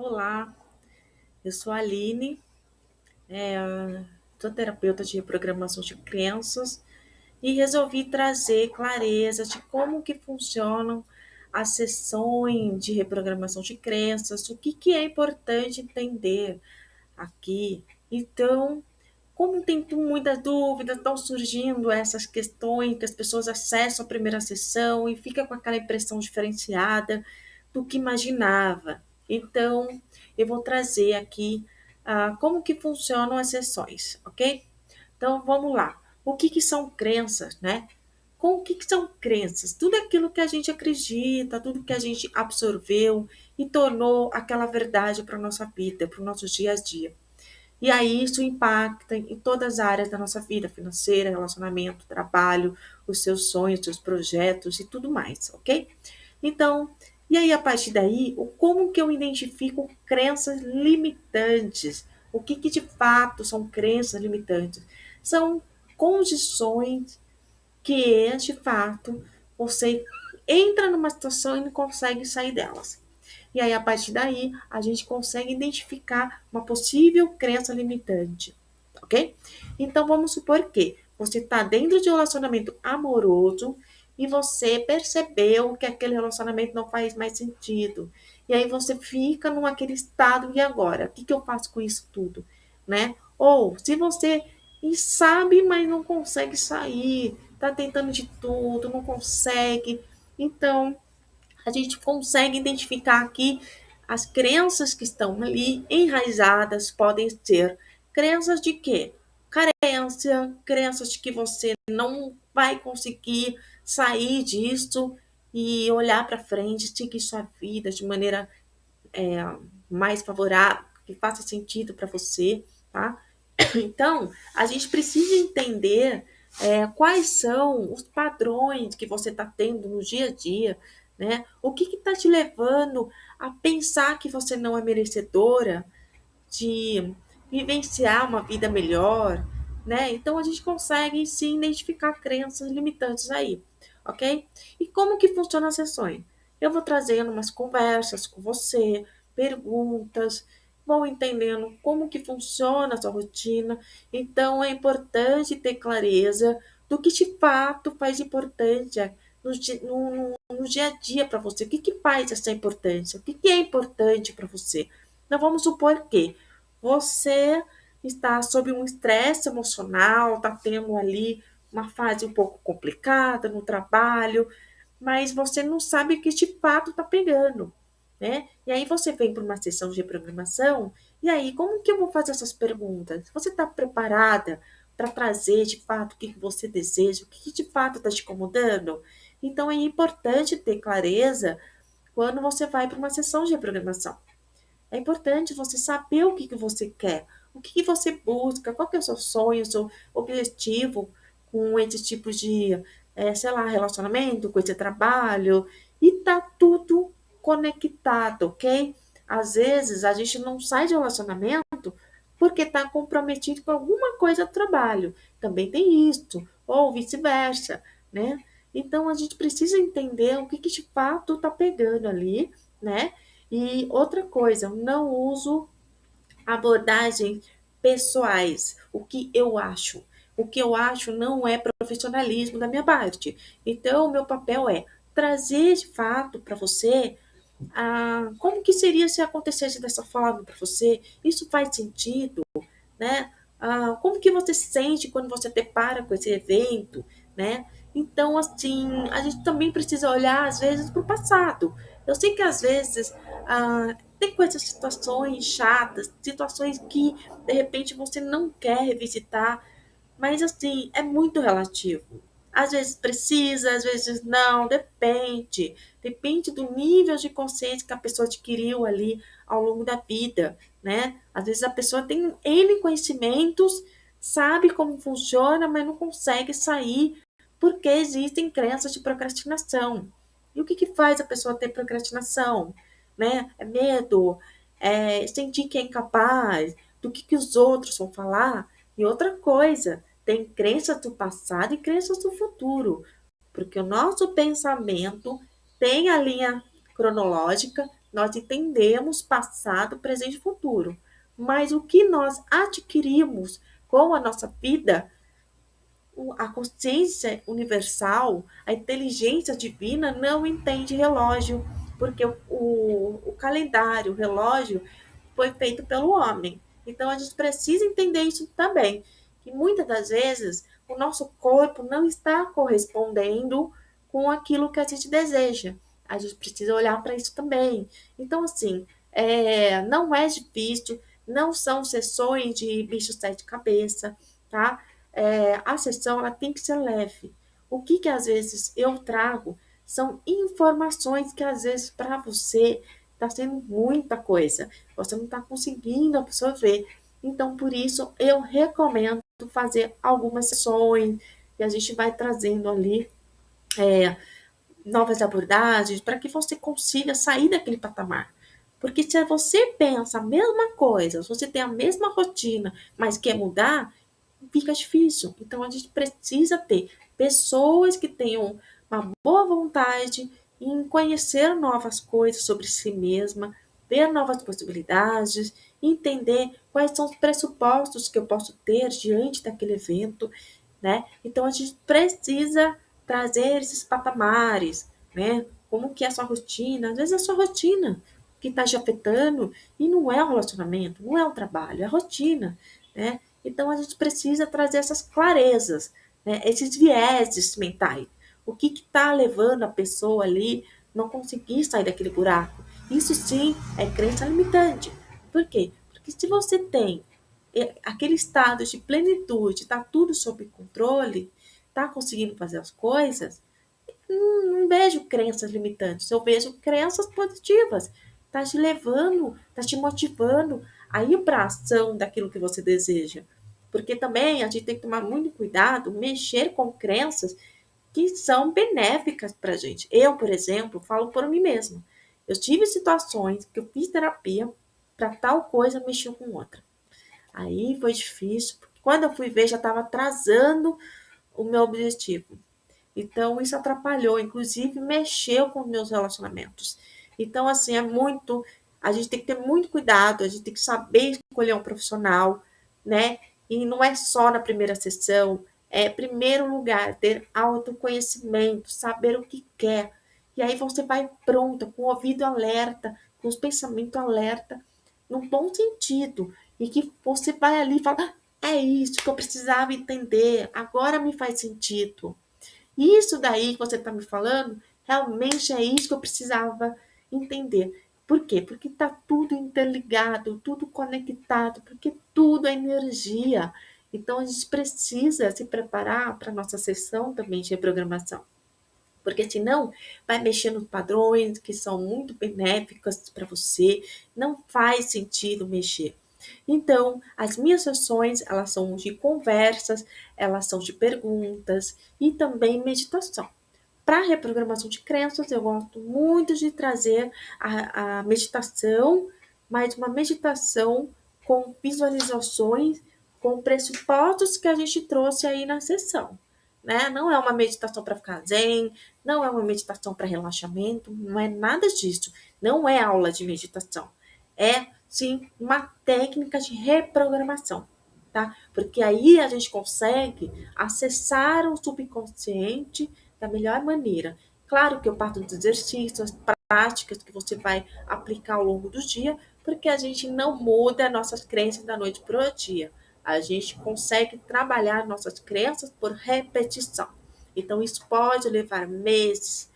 Olá, eu sou a Aline, sou terapeuta de reprogramação de crenças e resolvi trazer clareza de como que funcionam as sessões de reprogramação de crenças, o que que é importante entender aqui. Então, como tem muitas dúvidas, estão surgindo essas questões que as pessoas acessam a primeira sessão e fica com aquela impressão diferenciada do que imaginava. Então, eu vou trazer aqui como que funcionam as sessões, ok? Então, vamos lá. O que que são crenças, né? Com o que que são crenças? Tudo aquilo que a gente acredita, tudo que a gente absorveu e tornou aquela verdade para a nossa vida, para o nosso dia a dia. E aí isso impacta em todas as áreas da nossa vida, financeira, relacionamento, trabalho, os seus sonhos, os seus projetos e tudo mais, ok? Então, e aí a partir daí, como que eu identifico crenças limitantes? O que que de fato são crenças limitantes? São condições que, de fato, você entra numa situação e não consegue sair delas. E aí, a partir daí, a gente consegue identificar uma possível crença limitante, ok? Então, vamos supor que você está dentro de um relacionamento amoroso e você percebeu que aquele relacionamento não faz mais sentido. E aí você fica naquele estado, e agora? O que, que eu faço com isso tudo? Né? Ou se você sabe, mas não consegue sair, está tentando de tudo, não consegue. Então, a gente consegue identificar que as crenças que estão ali enraizadas podem ser crenças de quê? Carência, crenças de que você não vai conseguir sair disso e olhar para frente, seguir sua vida de maneira mais favorável, que faça sentido para você, tá? Então, a gente precisa entender quais são os padrões que você está tendo no dia a dia, né? O que está te levando a pensar que você não é merecedora de vivenciar uma vida melhor, né? Então, a gente consegue sim identificar crenças limitantes aí, ok? E como que funciona as sessões? Eu vou trazendo umas conversas com você, perguntas, vou entendendo como que funciona a sua rotina. Então, é importante ter clareza do que de fato faz importância no dia a dia para você. O que, que faz essa importância? O que, que é importante para você? Então, vamos supor que você está sob um estresse emocional, está tendo ali uma fase um pouco complicada no trabalho, mas você não sabe o que de fato está pegando, né? E aí você vem para uma sessão de programação, e aí como que eu vou fazer essas perguntas? Você está preparada para trazer de fato o que você deseja, o que de fato está te incomodando? Então é importante ter clareza quando você vai para uma sessão de programação. É importante você saber o que, que você quer, o que, que você busca, qual que é o seu sonho, o seu objetivo com esse tipo de, sei lá, relacionamento, com esse trabalho, e tá tudo conectado, ok? Às vezes a gente não sai de um relacionamento porque está comprometido com alguma coisa do trabalho. Também tem isso, ou vice-versa, né? Então a gente precisa entender o que, que de fato está pegando ali, né? E outra coisa, eu não uso abordagens pessoais, o que eu acho. O que eu acho não é profissionalismo da minha parte. Então, o meu papel é trazer de fato para você como que seria se acontecesse dessa forma para você. Isso faz sentido, né? Como que você se sente quando você depara com esse evento, né? Então, assim, a gente também precisa olhar, às vezes, para o passado. Eu sei que, às vezes, tem coisas, situações chatas, situações que, de repente, você não quer revisitar, mas, assim, é muito relativo. Às vezes precisa, às vezes não, depende. Depende do nível de consciência que a pessoa adquiriu ali ao longo da vida, né? Às vezes a pessoa tem N conhecimentos, sabe como funciona, mas não consegue sair porque existem crenças de procrastinação. E o que que faz a pessoa ter procrastinação? Né? É medo, é sentir que é incapaz, do que os outros vão falar. E outra coisa, tem crenças do passado e crenças do futuro, porque o nosso pensamento tem a linha cronológica, nós entendemos passado, presente e futuro. Mas o que nós adquirimos com a nossa vida, a consciência universal, a inteligência divina não entende relógio, porque o calendário, o relógio, foi feito pelo homem. Então a gente precisa entender isso também, que muitas das vezes o nosso corpo não está correspondendo com aquilo que a gente deseja. A gente precisa olhar para isso também. Então, assim, não é difícil, não são sessões de bicho sete cabeça, tá? A sessão ela tem que ser leve. O que às vezes eu trago são informações que às vezes para você está sendo muita coisa, você não está conseguindo absorver. Então, por isso, eu recomendo fazer algumas sessões que a gente vai trazendo ali novas abordagens para que você consiga sair daquele patamar. Porque se você pensa a mesma coisa, se você tem a mesma rotina, mas quer mudar, fica difícil. Então a gente precisa ter pessoas que tenham uma boa vontade em conhecer novas coisas sobre si mesma, ver novas possibilidades, entender quais são os pressupostos que eu posso ter diante daquele evento, né? Então a gente precisa trazer esses patamares, né? Como que é a sua rotina? Às vezes é a sua rotina que está te afetando e não é o relacionamento, não é o trabalho, é a rotina, né? Então a gente precisa trazer essas clarezas, né? Esses vieses mentais. O que está levando a pessoa ali não conseguir sair daquele buraco? Isso sim é crença limitante. Por quê? Porque se você tem aquele estado de plenitude, está tudo sob controle, está conseguindo fazer as coisas, não vejo crenças limitantes, eu vejo crenças positivas. Está te levando, está te motivando a ir para a ação daquilo que você deseja. Porque também a gente tem que tomar muito cuidado, mexer com crenças que são benéficas para a gente. Eu, por exemplo, falo por mim mesma. Eu tive situações que eu fiz terapia para tal coisa mexer com outra. Aí foi difícil, porque quando eu fui ver já estava atrasando o meu objetivo. Então, isso atrapalhou, inclusive mexeu com os meus relacionamentos. Então, assim, a gente tem que ter muito cuidado, a gente tem que saber escolher um profissional, né? E não é só na primeira sessão, é, em primeiro lugar, ter autoconhecimento, saber o que quer. E aí você vai pronta, com o ouvido alerta, com os pensamentos alerta, num bom sentido. E que você vai ali e fala, é isso que eu precisava entender, agora me faz sentido. Isso daí que você está me falando, realmente é isso que eu precisava entender. Por quê? Porque está tudo interligado, tudo conectado, porque tudo é energia. Então a gente precisa se preparar para a nossa sessão também de reprogramação. Porque senão vai mexer nos padrões que são muito benéficos para você, não faz sentido mexer. Então, as minhas sessões, elas são de conversas, elas são de perguntas e também meditação. Para reprogramação de crenças, eu gosto muito de trazer a meditação, mas uma meditação com visualizações, com pressupostos que a gente trouxe aí na sessão. Né? Não é uma meditação para ficar zen, não é uma meditação para relaxamento, não é nada disso. Não é aula de meditação. É, sim, uma técnica de reprogramação. Tá? Porque aí a gente consegue acessar o subconsciente da melhor maneira. Claro que eu parto dos exercícios, práticas que você vai aplicar ao longo do dia, porque a gente não muda nossas crenças da noite para o dia. A gente consegue trabalhar nossas crenças por repetição. Então, isso pode levar meses,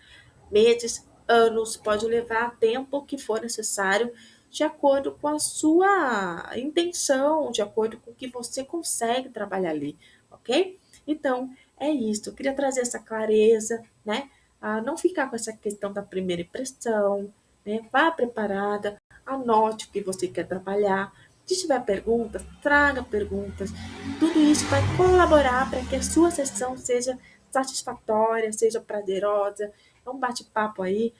anos, pode levar tempo que for necessário, de acordo com a sua intenção, de acordo com o que você consegue trabalhar ali, ok? Então, é isso. Eu queria trazer essa clareza, né? Não ficar com essa questão da primeira impressão, né? Vá preparada, anote o que você quer trabalhar. Se tiver perguntas, traga perguntas. Tudo isso vai colaborar para que a sua sessão seja satisfatória, seja prazerosa. É um bate-papo aí,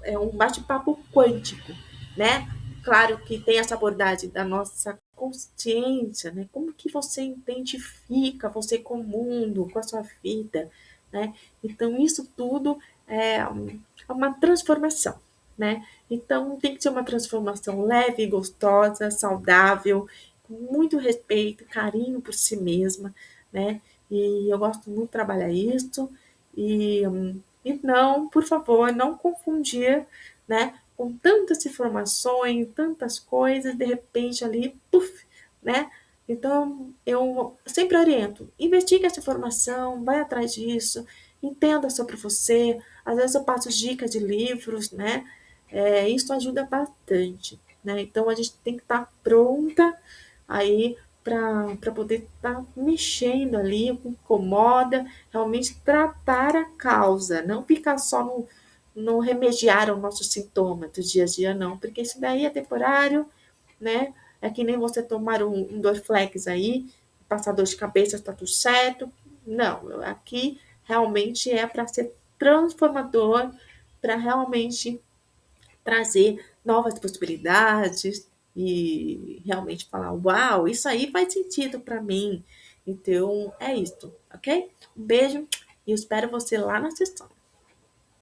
é um bate-papo quântico, né? Claro que tem essa abordagem da nossa consciência, né? Como que você identifica você com o mundo, com a sua vida, né? Então, isso tudo é uma transformação. né? Então tem que ser uma transformação leve, gostosa, saudável, com muito respeito, carinho por si mesma, né? E eu gosto muito de trabalhar isso. E não, por favor, não confundir, né? Com tantas informações, tantas coisas, de repente ali, puf, né? Então, eu sempre oriento, investigue essa informação, vai atrás disso, entenda sobre você. Às vezes eu passo dicas de livros, né? Isso ajuda bastante, né? Então a gente tem que estar pronta aí para poder estar mexendo ali, o que incomoda, realmente tratar a causa, não ficar só no remediar o nosso sintoma do dia a dia, não, porque isso daí é temporário, né? É que nem você tomar um Dorflex aí, passar dor de cabeça, está tudo certo. Não, aqui realmente é para ser transformador, para realmente trazer novas possibilidades e realmente falar: uau, isso aí faz sentido para mim. Então, é isso, ok? Um beijo e eu espero você lá na sessão.